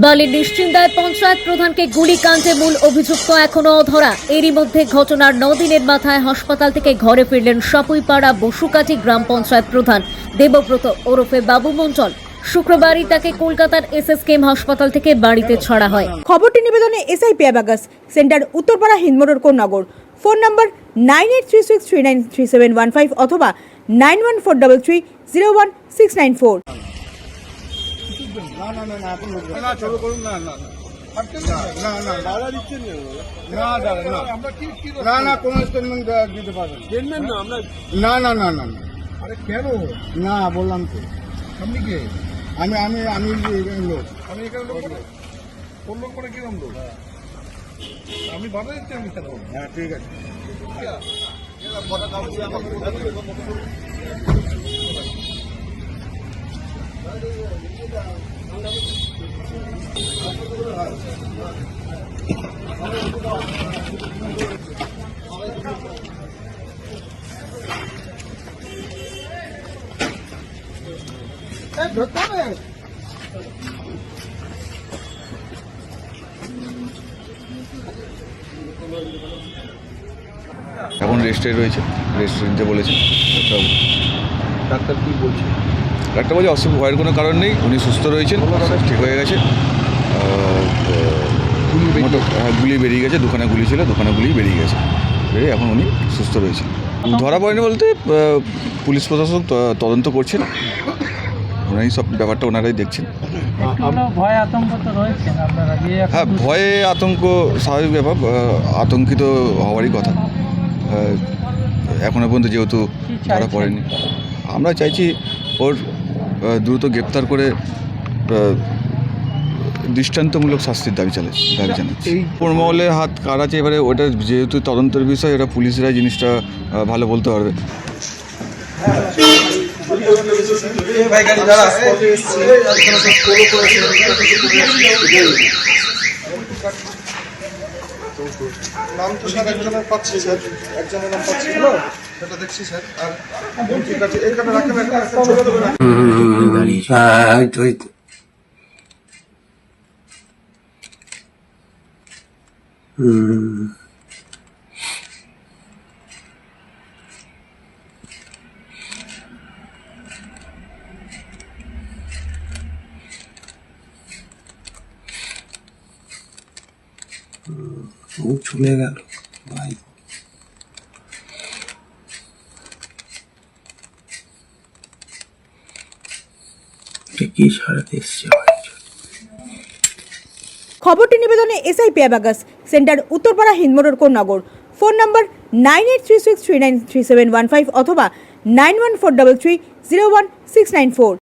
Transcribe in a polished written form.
বালির নিশ্চিন্দায় পঞ্চায়েত প্রধানকে গুলিকাণ্ডে মূল অভিযুক্ত এখনো অধরা। এরই মধ্যে ঘটনার 9 দিনের মাথায় হাসপাতাল থেকে ঘরে ফিরলেন সাপুইপাড়া বসুকাঠি গ্রাম পঞ্চায়েত প্রধান দেবব্রত ওরফে বাবু মণ্ডল। শুক্রবারই তাকে কলকাতার এসএসকেএম হাসপাতাল থেকে বাড়িতে ছাড়া হয়। খবরটি নিবেদনে SI Peyabagas, centre Uttarpara Hindmotor Konnagar. Phone নম্বর 9836393715 অথবা 9143301694। কোনো স্টেটমেন্ট দিতে পারবেন আরে কেন না বললাম তো আপনি কে? আমি আমি আমি লোক আমি এখানে লোক কোন লোক করে কিরম লোক আমি বাধা দিচ্ছি আমি কেন? হ্যাঁ ঠিক আছে। এখন রেস্টে রয়েছে, রেস্ট নিতে বলেছেন ডাক্তার কি বলছে? ডাক্তার বলছে অসুখ ভয়ের কোনো কারণ নেই, উনি সুস্থ রয়েছেন, ঠিক হয়ে গেছে। গুলি বেরিয়ে গেছে, দোকানে গুলি ছিল, দোকানে গুলি বেরিয়ে গেছে, বেরিয়ে এখন উনি সুস্থ রয়েছেন। ধরা পড়েনি বলতে পুলিশ প্রশাসন তদন্ত করছেন, ওনারাই সব ব্যাপারটা ওনারাই দেখছেন। হ্যাঁ, ভয়ে আতঙ্ক স্বাভাবিক ব্যাপার, আতঙ্কিত হওয়ারই কথা। এখনও পর্যন্ত যেহেতু ধরা পড়েনি, আমরা চাইছি ওর দ্রুত গ্রেপ্তার করে দৃষ্টান্তমূলক শাস্তির দাবি জানাচ্ছি। উপর মহলের হাত কার আছে এবারে, ওটা যেহেতু তদন্তের বিষয়, এটা পুলিশরা জিনিসটা ভালো বলতে পারবে। নাম তো স্যার একজনের পাচ্ছি, স্যার একজনের নাম পাচ্ছি না, সেটা দেখছি স্যার। আর ঠিক আছে, এখানে রাখেন, একটা ছোট দেবেন না। চলে গেল ভাই। কি সারাতে এসছে। খবরটি নিবেদনে SI Peyabagas, centre Uttarpara Hindmotor Konnagar. Phone নম্বর 9836393715 অথবা 9143301694।